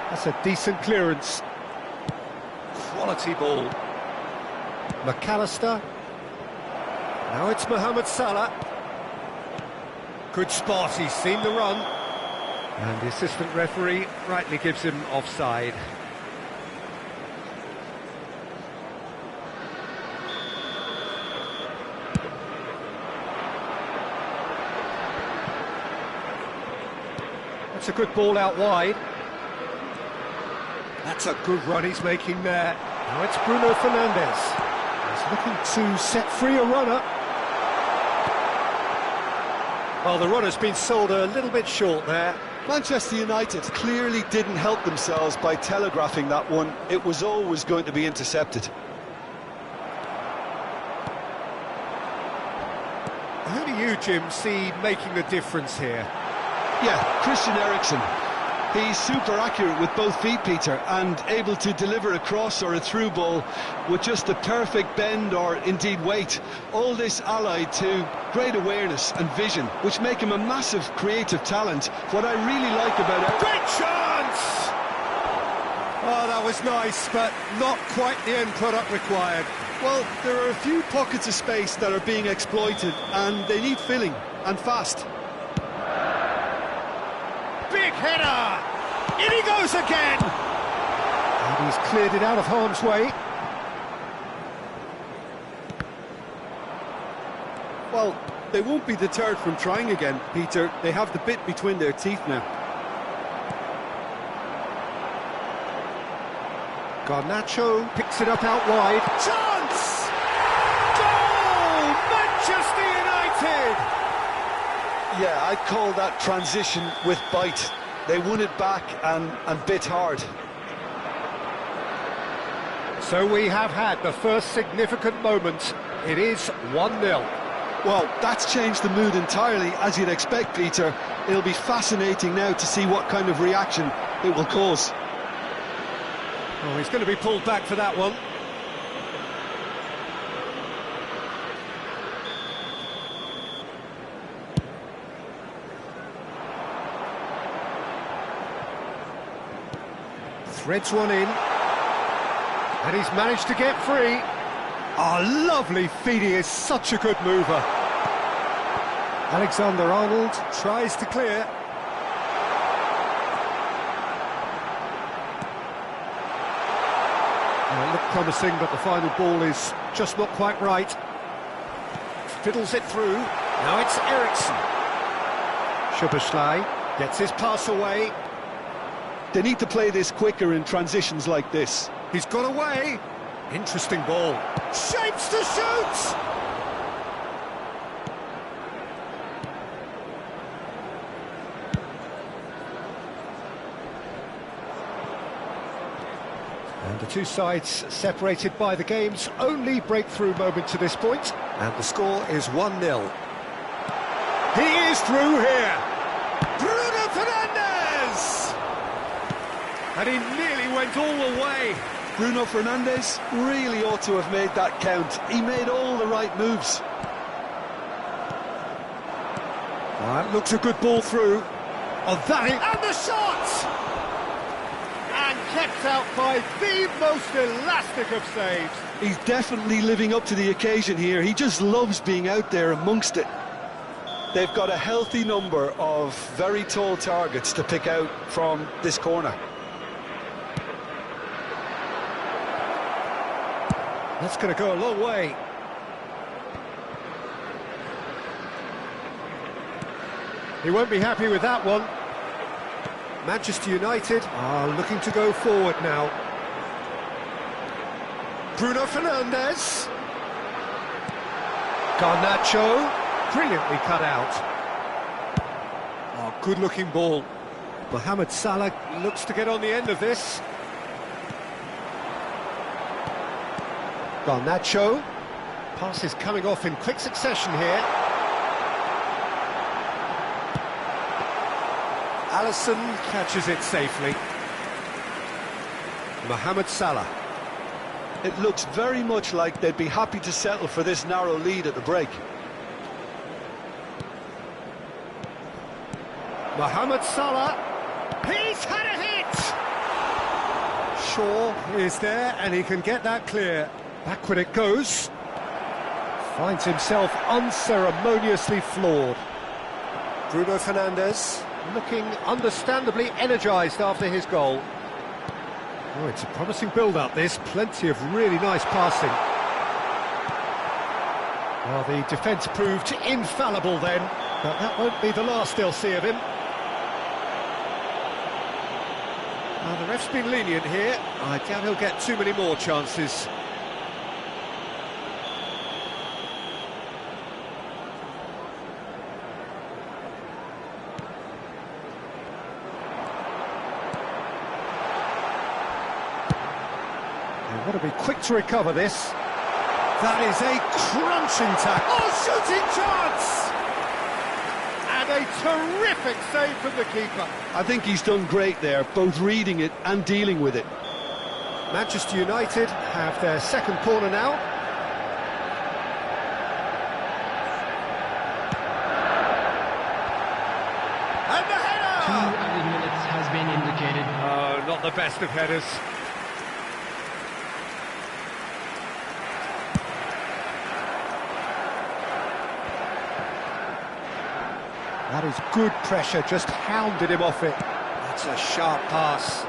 That's a decent clearance. Quality ball. McAllister. Now it's Mohamed Salah. Good spot, he's seen the run. And the assistant referee rightly gives him offside. That's a good ball out wide. That's a good run he's making there. Now it's Bruno Fernandes. He's looking to set free a runner. Well, the runner's been sold a little bit short there.
Manchester United clearly didn't help themselves by telegraphing that one. It was always going to be intercepted.
Who do you, Jim, see making the difference here?
Yeah, Christian Eriksen. He's super accurate with both feet, Peter, and able to deliver a cross or a through ball with just the perfect bend or indeed weight. All this allied to great awareness and vision, which make him a massive creative talent. What I really like about it...
Great chance! Oh, that was nice, but not quite the end product required.
Well, there are a few pockets of space that are being exploited, and they need filling, and fast.
Big header! In he goes again! And he's cleared it out of harm's way.
Well, they won't be deterred from trying again, Peter. They have the bit between their teeth now.
Garnacho picks it up out wide. Chance! Goal! Manchester United!
Yeah, I'd call that transition with bite. They won it back and bit hard.
So we have had the first significant moment. It is 1-0.
Well, that's changed the mood entirely, as you'd expect, Peter. It'll be fascinating now to see what kind of reaction it will cause.
Oh, he's going to be pulled back for that one. Threads one in, and he's managed to get free. Oh, lovely feet, he is such a good mover. Alexander-Arnold tries to clear. Well, it looked promising, but the final ball is just not quite right. Fiddles it through. Now it's Eriksen. Szoboszlai gets his pass away.
They need to play this quicker in transitions like this.
He's got away. Interesting ball. Shapes to shoot! And the two sides separated by the game's only breakthrough moment to this point. And the score is 1-0. He is through here. Bruno Fernandes! And he nearly went all the way.
Bruno Fernandes really ought to have made that count. He made all the right moves.
That looks a good ball through. Oh, that is... And the shot! And kept out by the most elastic of saves.
He's definitely living up to the occasion here. He just loves being out there amongst it. They've got a healthy number of very tall targets to pick out from this corner.
That's going to go a long way. He won't be happy with that one. Manchester United are looking to go forward now. Bruno Fernandes. Garnacho, brilliantly cut out. Oh, good-looking ball. Mohamed Salah looks to get on the end of this. Garnacho. Pass is coming off in quick succession here. Alisson catches it safely. Mohamed Salah.
It looks very much like they'd be happy to settle for this narrow lead at the break.
Mohamed Salah. He's had a hit! Shaw is there and he can get that clear. Backward it goes. Finds himself unceremoniously floored. Bruno Fernandes looking understandably energised after his goal. Oh, it's a promising build-up, this. Plenty of really nice passing. Well, the defence proved infallible then, but that won't be the last they'll see of him. Well, the ref's been lenient here. I doubt he'll get too many more chances. They've got to be quick to recover this. That is a crunching tackle. Oh, shooting chance! And a terrific save from the keeper.
I think he's done great there, both reading it and dealing with it.
Manchester United have their second corner now. And the header!
2 added minutes has been indicated.
Oh, not the best of headers. That is good pressure, just hounded him off it. That's a sharp pass.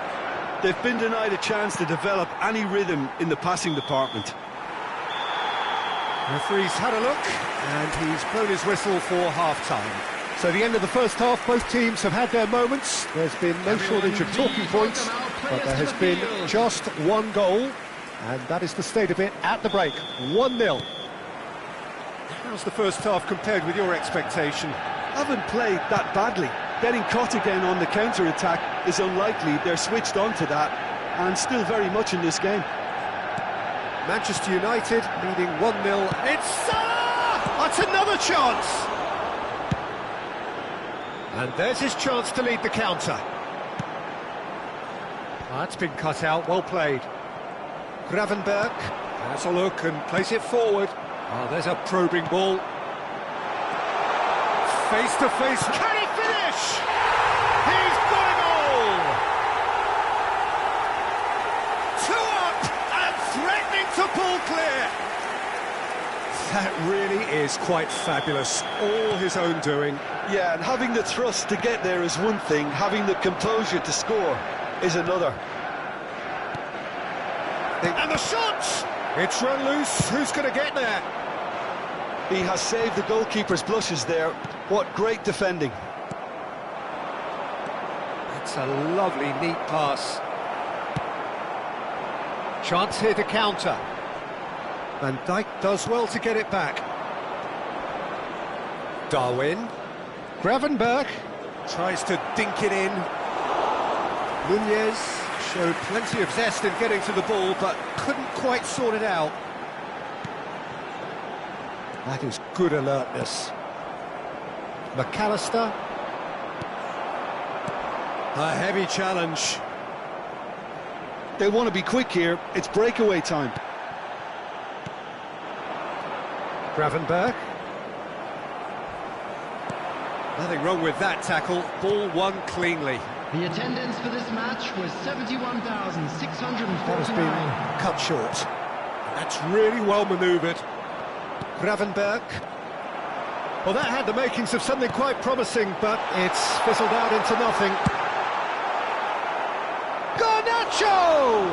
They've been denied a chance to develop any rhythm in the passing department.
The referee's had a look, and he's blown his whistle for half-time. So the end of the first half, both teams have had their moments. There's been no shortage of talking points, but there has been just one goal, and that is the state of it at the break. 1-0. How's the first half compared with your expectation?
Haven't played that badly. Getting caught again on the counter-attack is unlikely. They're switched on to that, and still very much in this game.
Manchester United leading 1-0. It's Salah! That's another chance! And there's his chance to lead the counter. That's been cut out, well played. Gravenberch has a look and plays it forward. Oh, there's a probing ball. Face to face, can he finish? He's got a goal! 2 up and threatening to pull clear. That really is quite fabulous, all his own doing.
Yeah, and having the thrust to get there is one thing, having the composure to score is another.
And the shot! It's run loose, who's going to get there?
He has saved the goalkeeper's blushes there. What great defending.
It's a lovely, neat pass. Chance here to counter. Van Dijk does well to get it back. Darwin. Gravenberch tries to dink it in. Nunez showed plenty of zest in getting to the ball, but couldn't quite sort it out. That is good alertness. McAllister. A heavy challenge.
They want to be quick here. It's breakaway time.
Gravenberch. Nothing wrong with that tackle. Ball won cleanly.
The attendance for this match was 71,649.
That has been cut short. That's really well manoeuvred. Gravenberch. Well, that had the makings of something quite promising, but it's fizzled out into nothing. Garnacho!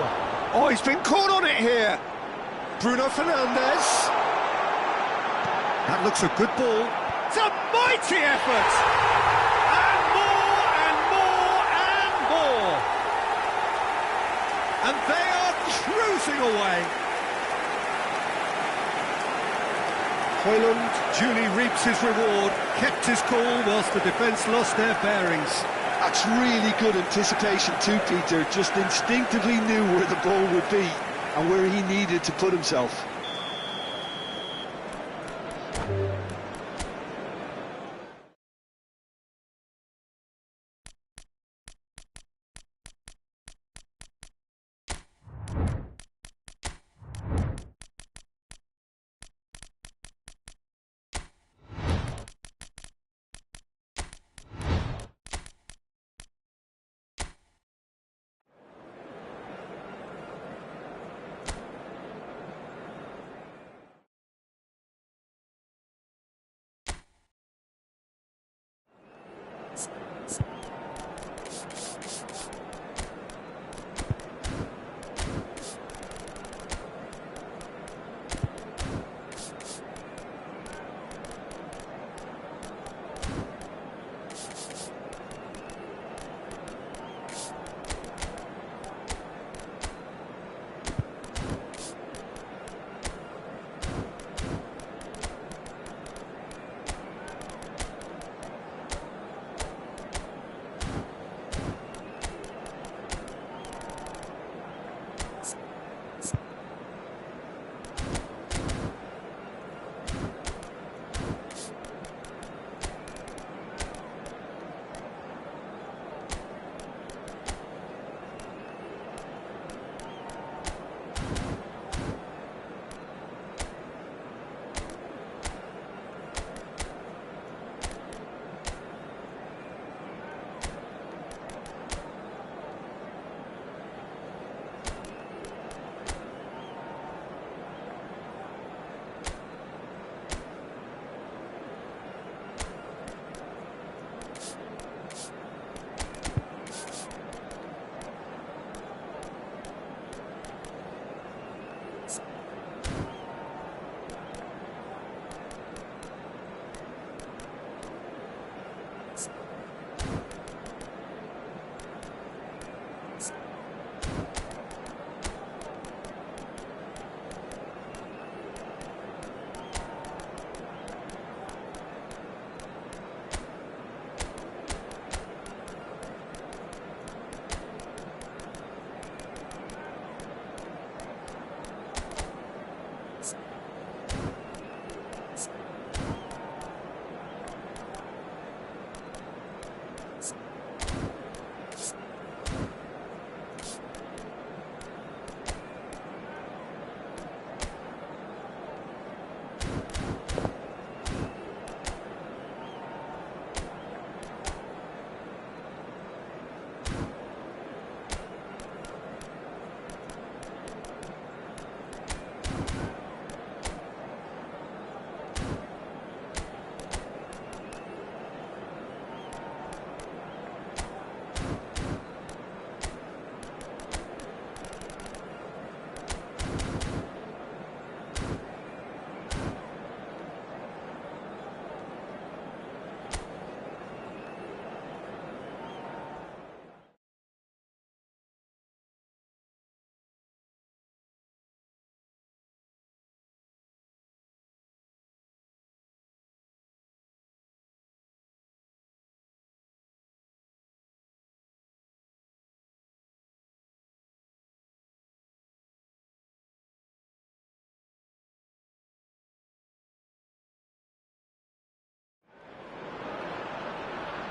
Oh, he's been caught on it here. Bruno Fernandes. That looks a good ball. It's a mighty effort! And more, and more, and more! And they are cruising away. Højlund duly reaps his reward, kept his cool whilst the defence lost their bearings.
That's really good anticipation too, Peter. Just instinctively knew where the ball would be and where he needed to put himself.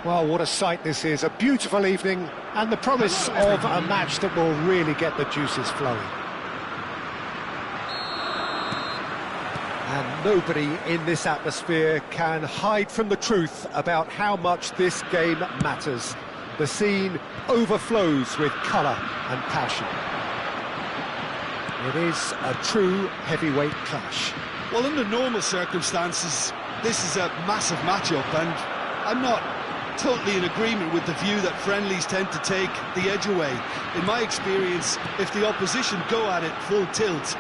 Well, what a sight this is. A beautiful evening and the promise of a match that will really get the juices flowing. And nobody in this atmosphere can hide from the truth about how much this game matters. The scene overflows with colour and passion. It is a true heavyweight clash.
Well, under normal circumstances, this is a massive matchup, and I'm not totally in agreement with the view that friendlies tend to take the edge away. In my experience, if the opposition go at it full tilt,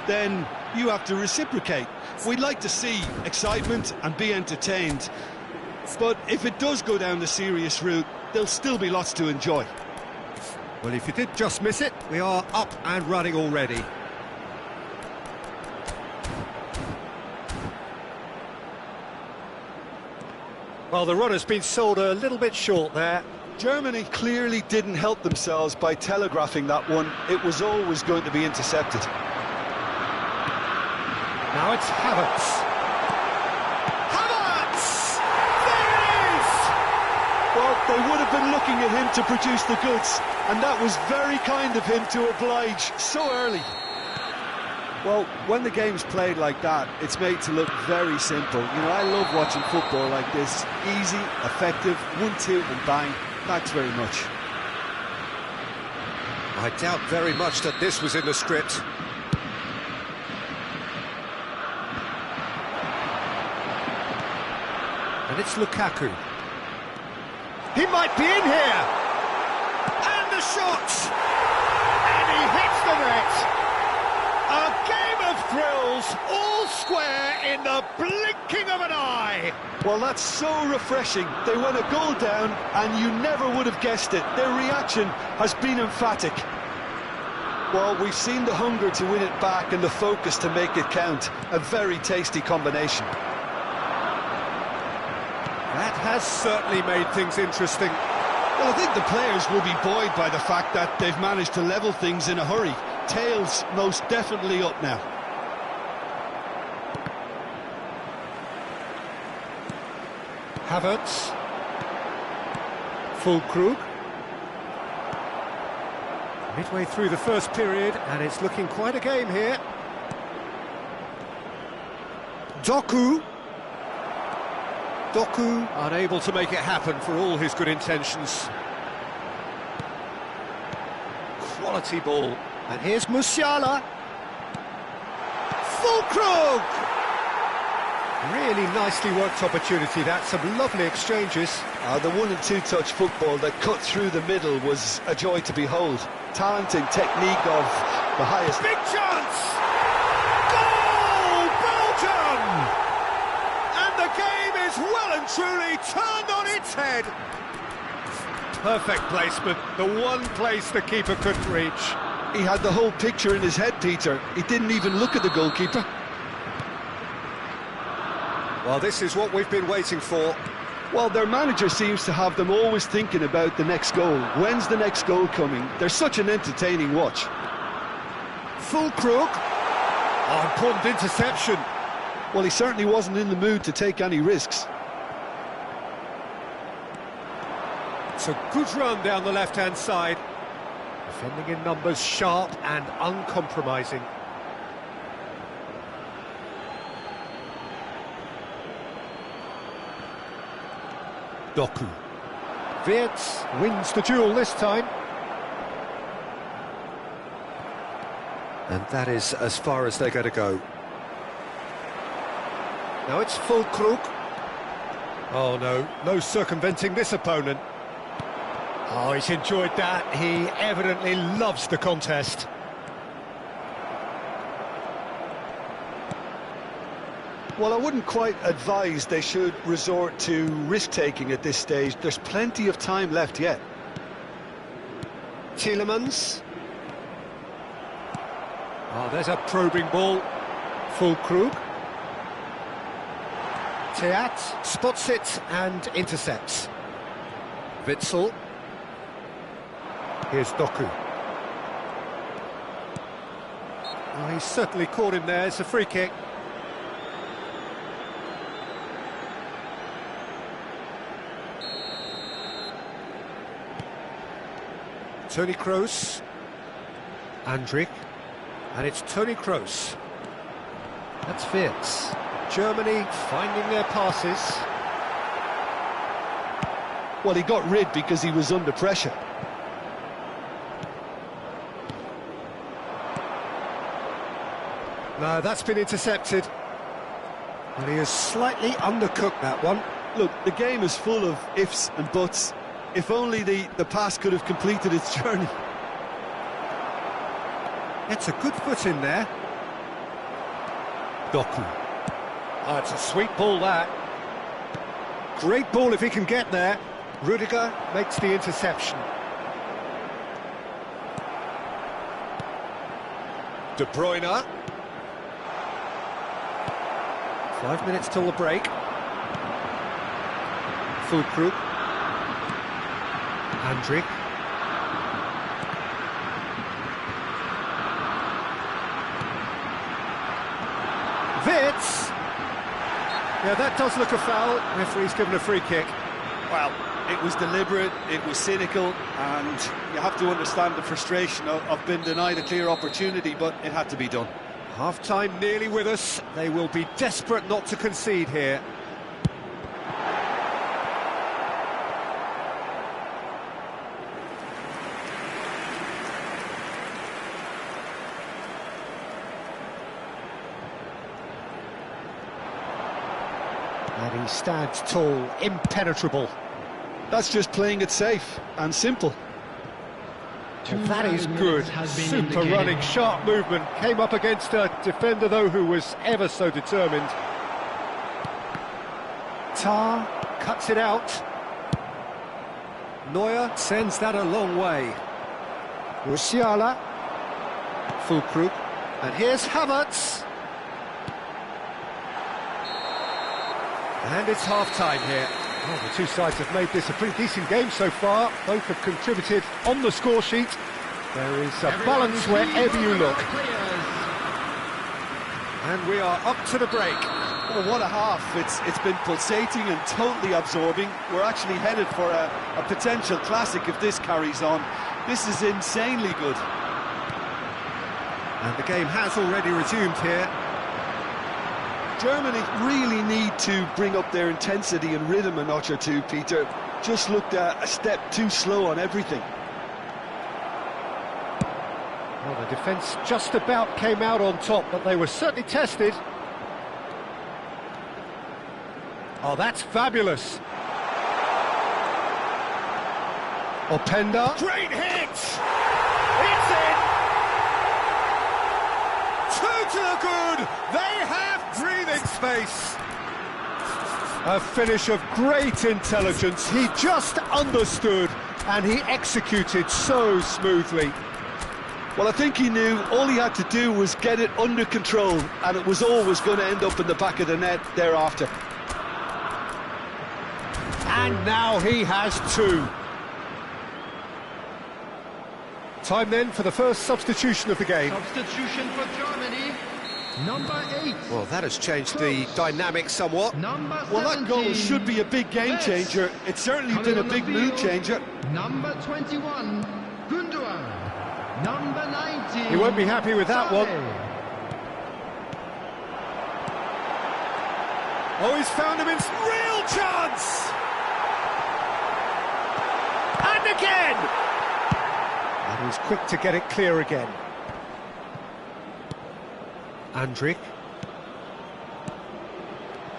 then you have to reciprocate. We'd like to see excitement and be entertained, but if it does go down the serious route, there'll still be lots to enjoy.
Well, if you did just miss it, we are up and running already. Well, the runner's been sold a little bit short there.
Germany clearly didn't help themselves by telegraphing that one. It was always going to be intercepted.
Now it's Havertz. Havertz! There it is!
Well, they would have been looking at him to produce the goods, and that was very kind of him to oblige so early. Well, when the game's played like that, it's made to look very simple. You know, I love watching football like this. Easy, effective, 1-2 and bang. Thanks very much.
I doubt very much that this was in the script. And it's Lukaku. He might be in here! And the shot! And he hits the net! A game of thrills, all square in the blinking of an eye!
Well, that's so refreshing. They went a goal down, and you never would have guessed it. Their reaction has been emphatic. Well, we've seen the hunger to win it back and the focus to make it count. A very tasty combination.
That has certainly made things interesting.
Well, I think the players will be buoyed by the fact that they've managed to level things in a hurry. Tails most definitely up now.
Havertz. Füllkrug. Midway through the first period, and it's looking quite a game here. Doku. Doku unable to make it happen for all his good intentions. Quality ball. And here's Musiala. Füllkrug! Really nicely worked opportunity, that. Some lovely exchanges.
The 1- and 2-touch football that cut through the middle was a joy to behold. Talent and technique of the highest.
Big chance! Goal! Belgium! And the game is well and truly turned on its head. Perfect placement, the one place the keeper couldn't reach.
He had the whole picture in his head, Peter. He didn't even look at the goalkeeper.
Well, this is what we've been waiting for.
Well, their manager seems to have them always thinking about the next goal. When's the next goal coming? They're such an entertaining watch.
Füllkrug. Oh, important interception.
Well, he certainly wasn't in the mood to take any risks.
It's a good run down the left-hand side. Defending in numbers, sharp and uncompromising. Doku. Wirtz wins the duel this time. And that is as far as they're going to go. Now it's Füllkrug. Oh no, no circumventing this opponent. Oh, he's enjoyed that. He evidently loves the contest.
Well, I wouldn't quite advise they should resort to risk-taking at this stage. There's plenty of time left yet.
Tielemans. Oh, there's a probing ball. Füllkrug. Teat spots it and intercepts. Witsel. Here's Doku. Oh, he's certainly caught him there. It's a free kick. Toni Kroos. Andrik. And it's Toni Kroos. That's Wirtz. Germany finding their passes.
Well, he got rid because he was under pressure.
No, that's been intercepted. And he has slightly undercooked that one.
Look, the game is full of ifs and buts. If only the pass could have completed its journey.
It's a good foot in there. Doku. Oh, it's a sweet ball, that. Great ball if he can get there. Rudiger makes the interception. De Bruyne. 5 minutes till the break. Fulkrug. Andrik. Wits. Yeah, that does look a foul. Referee's given a free kick.
Well, it was deliberate, it was cynical, and you have to understand the frustration of being denied a clear opportunity, but it had to be done.
Half-time nearly with us. They will be desperate not to concede here. And he stands tall, impenetrable.
That's just playing it safe and simple.
Well, that is good. Super running, sharp movement. Came up against a defender, though, who was ever so determined. Tar cuts it out. Neuer sends that a long way. Musiala. Fulkrug. And here's Havertz. And it's half-time here. Well, the two sides have made this a pretty decent game so far. Both have contributed on the score sheet. There is a balance wherever you look. And we are up to the break.
Oh, what a half. It's been pulsating and totally absorbing. We're actually headed for a potential classic if this carries on. This is insanely good.
And the game has already resumed here.
Germany really need to bring up their intensity and rhythm a notch or two, Peter. Just looked a step too slow on everything.
Well, the defence just about came out on top, but they were certainly tested. Oh, that's fabulous. Openda. Great hit! It's in! Two to the good! They have breathing space. A finish of great intelligence. He just understood and he executed so smoothly.
Well, I think he knew all he had to do was get it under control, and it was always going to end up in the back of the net thereafter.
And now he has two. Time then for the first substitution of the game.
Substitution for Germany. Number 8.
Well, that has changed the dynamic somewhat.
Number 17.
Well, that goal should be a big game changer. It's certainly been a big mood changer.
Number 21, Gundogan. Number 19.
He won't be happy with that one. Oh, he's found him in real chance! And again! And he's quick to get it clear again. Andrik.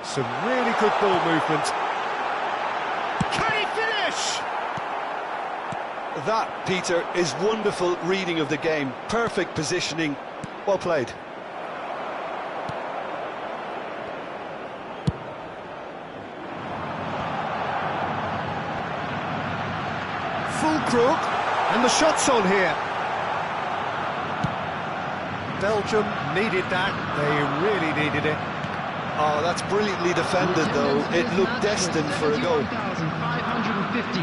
Some really good ball movement. Can he finish?
That, Peter, is wonderful reading of the game. Perfect positioning. Well played.
Fulkrug, and the shot's on here. Belgium needed that, they really needed it.
Oh, that's brilliantly defended, though. It looked destined for a goal.
550.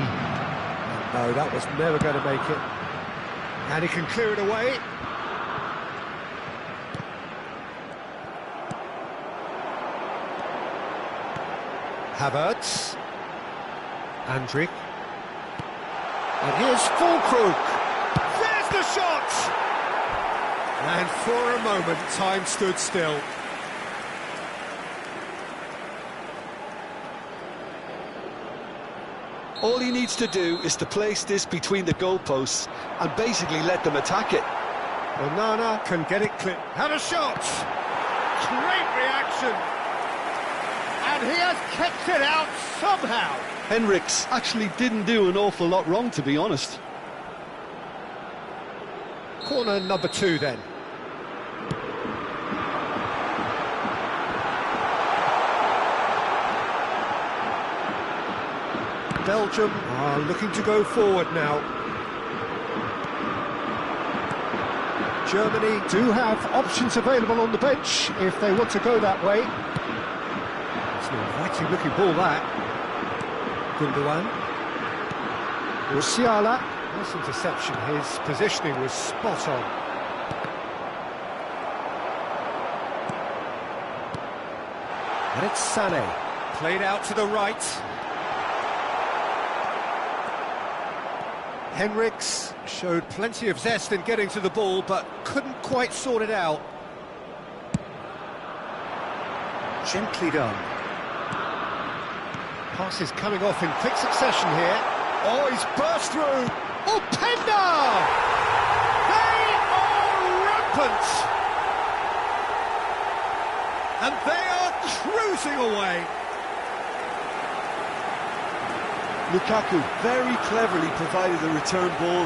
No, that was never going to make it. And he can clear it away. Havertz. Andrik. And here's Fulkrug. There's the shot! And for a moment, time stood still.
All he needs to do is to place this between the goalposts and basically let them attack it.
Onana can get it clear. Had a shot! Great reaction! And he has kept it out somehow.
Henriks actually didn't do an awful lot wrong, to be honest.
Corner number 2 then. Belgium are looking to go forward now. Germany do have options available on the bench if they want to go that way. It's an inviting looking ball, that. Gundogan. Musiala. Nice interception. His positioning was spot on. And it's Sané. Played out to the right. Henriks showed plenty of zest in getting to the ball, but couldn't quite sort it out. Gently done. Passes coming off in quick succession here. Oh, he's burst through. Oh, Penda! They are rampant! And they are cruising away.
Lukaku very cleverly provided the return ball.